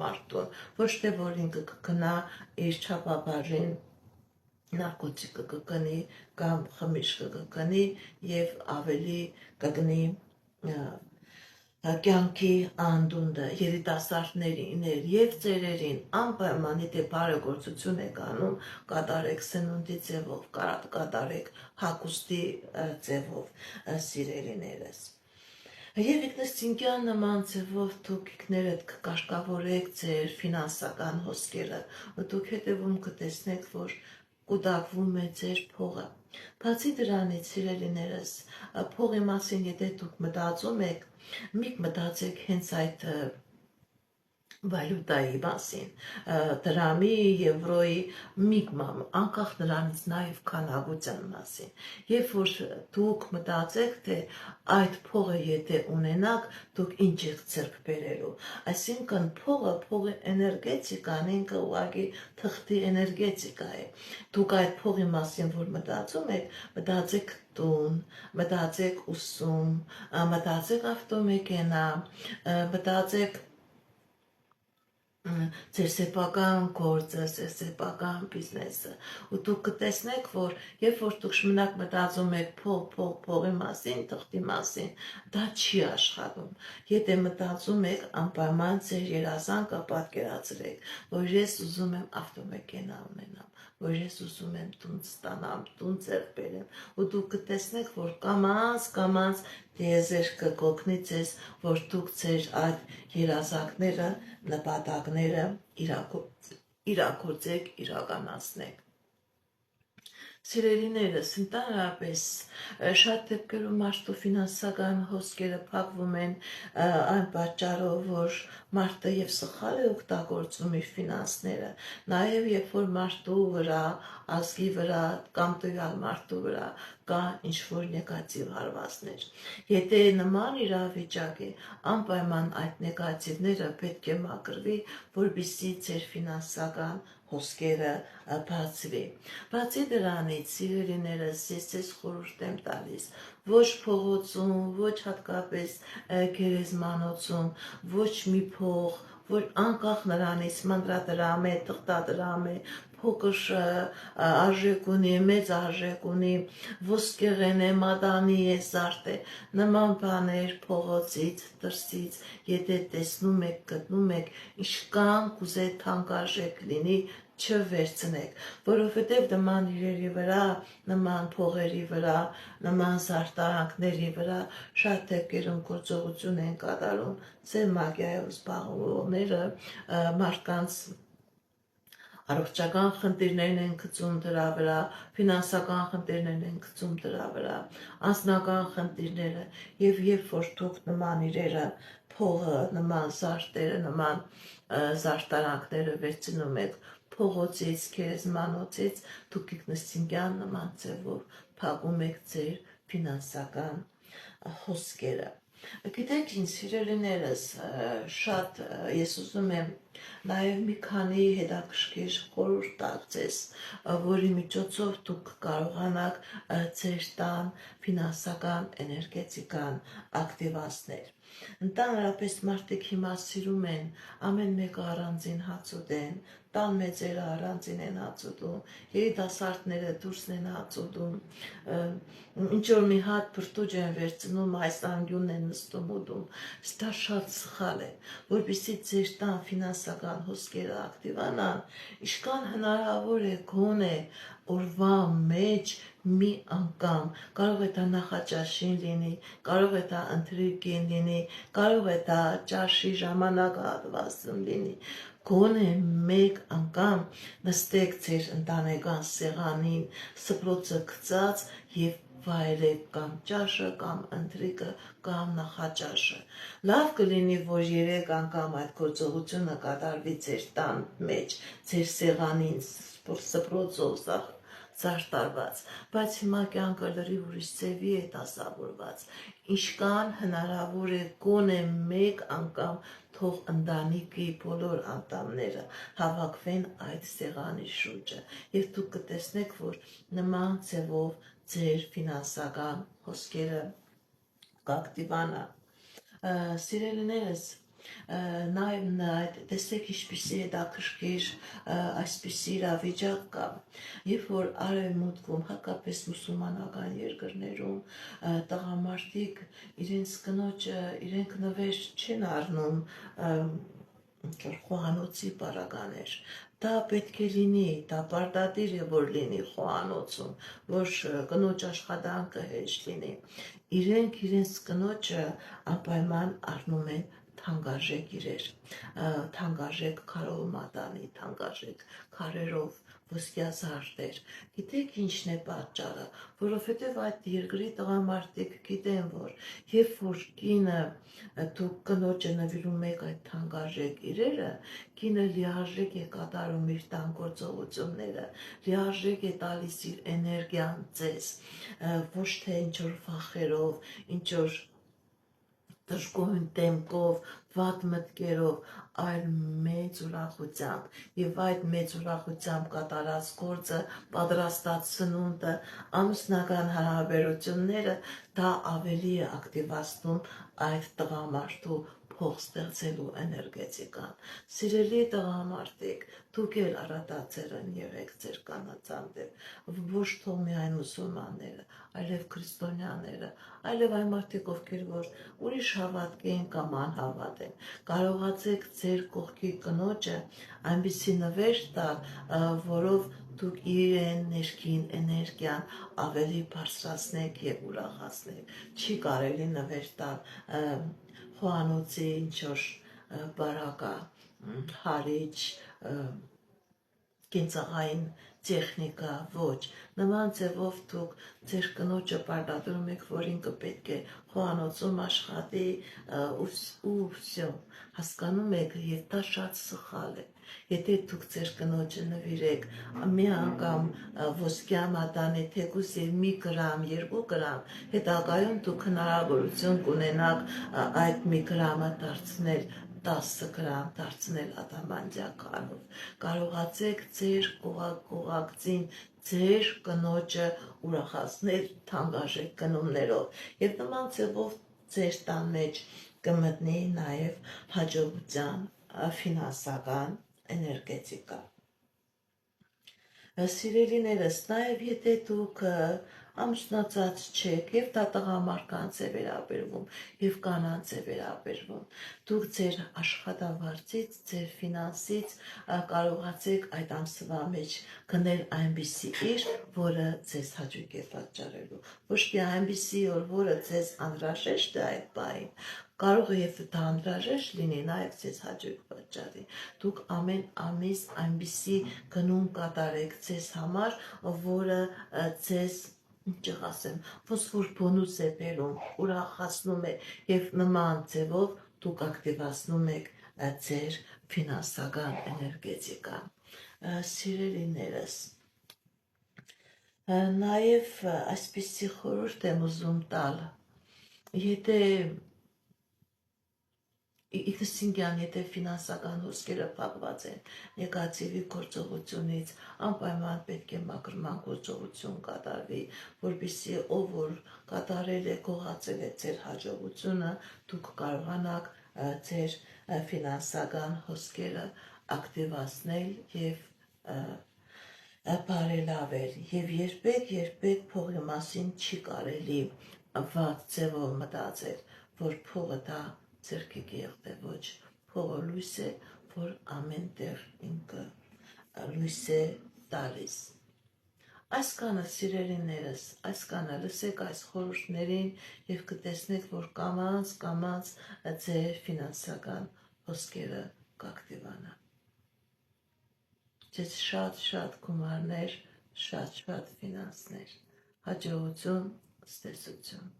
մարդուն, ոչ թե որ ինքը կգնա իր չափաբարին նարկոտիկը կգնի կամ խմիչքը կգնի եւ ավելի կգնի կյանքի անդունդը երիտասարդներին եւ ծերերին անպայման եթե բարեգործություն եք անում կատարեք սնունդի ձևով կատարեք հագուստի ձևով սիրելիներս եւ ինքնըստինքյան նման ձևով դուք ինքներդ կկարգավորեք ձեր ֆինանսական հոսքերը ու դուք հետեւում կտեսնեք որ կուտակվում է ձեր փողը բացի դրանից սիրելիներս փողի մասին եթե դուք մտածում եք մի մտածեք հենց այդ վալյուտայի մասին, դրամի, եվրոյի միգմամ, անկախ նրանից նաև քանակության մասին։ Երբ որ դուք մտածեք, թե այդ փողը եթե ունենաք, դուք ինչ եք ձեռք բերելու։ Այսինքն փողի էներգետիկան ինքը ուղղակի թղթի էներգետիկա է։ Դուք այդ փողի մասին որ մտածում եք, մտածեք տուն, մտածեք ուսում, մտածեք ավտոմեքենա, մտածեք ձեր սեփական գործը, ձեր սեփական բիզնեսը ու դուք կտեսնեք, որ երբ որ դուք շմնակ մտածում եք փողի մասին, թղթի մասին, դա չի աշխատում։ Եթե մտածում եք անպայման ձեր երազանքը պատկերացրեք, որ ես ուզում եմ ավտոմեքենա ունենամ, որ ես ուզում եմ տուն ստանամ, տուն ձեռք բերեմ, ու դուք կտեսնեք, որ կամաց դիեզերքը կօգնի ձեզ, որ դուք ձեր այդ երազանքները, նպատակները իրագործեք, իրականացնեք։ Սիրելիներս, ընդհանրապես շատ դեպքերում մարդու ֆինանսական հոսքերը փակվում են այն պատճառով, որ մարդը եւ սխալ է օգտագործում իր ֆինանսները, նաեւ երբ որ մարդու վրա, ազգի վրա կամ տվյալ մարդու վրա կա ինչ-որ նեգատիվ հարվածներ։ Եթե նման իրավիճակ է, անպայման այդ նեգատիվները պետք է մաքրվի, որպեսզի ձեր ֆինանսական հոսքերը բացվի։ Բացի դրանից, սիրելիներս, ես ձեզ խորհուրդ եմ տալիս, ոչ փողոցում, ոչ հատկապես գերեզմանոցում, ոչ մի փող, որ անկախ նրանից մնդրադրամ է, թղթադրամ է, փոքր արժեք ունի, մեծ արժեք ունի, ոսկեղեն է, մադանի է, զարդ է, նման բաներ փողոցից, դրսից, եթե տեսնում եք, գտնում եք, ինչքան կուզե թանկարժեք լինի, չվերցնեք, որովհետև նման իրերի վրա, նման փողերի վրա, նման զարդարանքների վրա շատ դեպքերում գործողություն են կատարում ձեր մագիայով զբաղվողները մարդկանց առողջական խնդիրներն են գծում դրա վրա, ֆինանսական խնդիրներն են գծում դրա վրա, անձնական խնդիրները եւ երբ որ դուք նման իրերը փողը, նման զարդերը, նման զարդարանքները վերցնում եք փողոցից, գերեզմանոցից, դուք ինքնըստինքյան նման ձևով փակում եք ձեր ֆինանսական հոսքերը։ Գիտեք ինչ, սիրելիներս, շատ ես ուզում եմ նաև մի քանի հետաքրքիր խորհուրդ տալ ձեզ, որի միջոցով դուք կարողանաք ձեր տան ֆինանսական էներգետիկան ակտիվացնել։ Ընդհանրապես մարդիկ հիմա սիրում են ամեն մեկը առանձին հաց ուտեն, տան մեծերը առանձին են հաց ուտում, երիտասարդները դուրսն են հաց ուտում, ինչ որ մի հատ բրդուճ են վերցնում, այս անկյունն են նստում ուտում, դա շատ սխալ է, որպեսզի ձեր տան ֆինանսական հոսքերը ակտիվանան, ինչքան հնարավոր է գոնե օրվա մեջ մի անգամ, կարող է դա նախաճաշին լինի, կարող է դա ընթրիքին լինի, կարող է դա ճաշի ժամանակահատվածում լինի, գոնե մեկ անգամ նստեք ձեր ընտանեկան սեղանին, սփռոցը գծած եւ վայելեք կամ ճաշը, կամ ընթրիքը, կամ նախաճաշը։ Լավ կլինի, որ 3 անգամ այդ գործողությունը կատարվի ձեր տան մեջ, ձեր սեղանին, սփռոցով զարդարված, բայց հիմա կյանքը լրիվ ուրիշ ձևի է դասավորված, ինչքան հնարավոր է գոնե մեկ անգամ թող ընտանիքի բոլոր անդամները հավաքվեն այդ սեղանի շուրջը եւ դուք կտեսնեք, որ նման ձևով ձեր ֆինանսական հոսքերը կակտիվանա։ Սիրելիներս, Նաև տեսեք ինչպիսի հետաքրքիր այսպիսի իրավիճակ կա, երբ որ արևմուտքում, հատկապես մուսուլմանական երկրներում տղամարդիկ իրենց կնոջը իրենք նվեր չեն առնում խոհանոցի պարագաներ, դա պետք է լինի, դա պարտադիր է որ լինի խոհանոցում, որ կնոջ աշխատանքը հեշտ լինի, իրենք իրենց կնոջը անպայման առնում են թանկարժեք իրեր, թանկարժեք քարով մատանի, թանկարժեք քարերով ոսկյա զարդեր, գիտեք ինչն է պատճառը, որովհետև այդ երկրի տղամարդիկ գիտեն, որ երբ որ կինը դուք կնոջը նվիրում եք այդ թանկարժեք իրերը, կինը լիարժեք է կատարում իր տան գործողությունները, լիարժեք է տալիս իր էներգիան ձեզ, ոչ թե ինչ-որ վախերով, ինչ-որ դժգոհուն դեմքով, վատ մտքերով, այլ մեծ ուրախությամբ եւ այդ մեծ ուրախությամբ կատարած գործը, պատրաստած սնունդը, ամուսնական հարաբերությունները դա ավելի է ակտիվացնում այդ տղամարդու փող ստեղծելու էներգետիկան։ Սիրելի տղամարդիկ, դուք էլ առատացերն եղեք ձեր կանանց հանդեպ, ոչ թող միայն մուսուլմանները, այլև քրիստոնյաները, այլև այն մարդիկ, ովքեր որ ուրիշ հավատք են կամ անհավատ են, կարողացեք ձեր կողքի կնոջը այնպիսի նվեր տալ, որով դուք իրեն ներքին էներգիան ավելի բարձրացնեք եւ ուրախացնեք։ Չի կարելի նվեր տալ խոհանոցի ինչ-որ բարակա, հարիչ, կենցաղային տեխնիկա, ոչ, նման ձևով դուք ձեր կնոջը պարտադրում եք, որ ինքը պետք է խոհանոցում աշխատի ու վсё, հասկանում եք, եւ դա շատ սխալ է։ Եթե դուք ձեր կնոջը նվիրեք մի անգամ ոսկյա մատանի թեկուզ եւ մի գրամ, 2 գրամ, հետագայում դուք հնարավորություն կունենաք այդ մի գրամը դարձնել 10 գրամ, դարձնել ադամանդյա քարով, կարողացեք ձեր կողակցին ձեր կնոջը ուրախացնել թանկարժեք գնումներով եւ նման ձևով ձեր տան մեջ կմտնի նաեւ հաջողության ֆինանսական էներգետիկա։ Սիրելիներս, նաև եթե դուք ամուսնացած չեք եւ դա տղամարդկանց է վերաբերվում եւ կանանց է վերաբերվում, դուք ձեր աշխատավարձից, ձեր ֆինանսից կարողացեք այդ ամսվա մեջ գնել այնպիսի իր, որը ձեզ հաճույք է պատճառելու, ոչ թե այնպիսի, որը ձեզ անհրաժեշտ է այդ բային, կարող է եւ դա անհրաժեշտ լինի, նաեւ ձեզ հաճույք պատճառի։ Դուք ամեն ամիս այնպիսի գնում կատարեք ձեզ համար, որը ձեզ ինչ ասեմ, ոնց որ բոնուս է բերում, ուրախացնում է եւ նման ձևով դուք ակտիվացնում եք ձեր ֆինանսական էներգետիկան։ Սիրելիներս, նաեւ այսպիսի խորհուրդ եմ ուզում տալ, եթե ինքնին եթե ֆինանսական հոսքերը փակված են նեգատիվի գործողությունից, անպայման պետք է մաքրման գործողություն կատարվի, որպեսզի ով որ կատարել է, գողացել է ձեր հաջողությունը, դուք կարողանաք ձեր ֆինանսական հոսքերը ակտիվացնել եւ բարելավել եւ երբեք փողի մասին չի կարելի վատ ձևով մտածել, որ փողը դա ձերքի կեղտ է, ոչ, փողը լույս է, որ ամեն տեղ ինքը լույս է տալիս։ Այսքանը սիրելիներս, այսքանը լսեք այս խորհուրդներին եւ կտեսնեք, որ կամաց ձեր ֆինանսական հոսքերը կակտիվանան։ Ձեզ շատ գումարներ, շատ ֆինանսներ, հաջողություն, ստեսություն։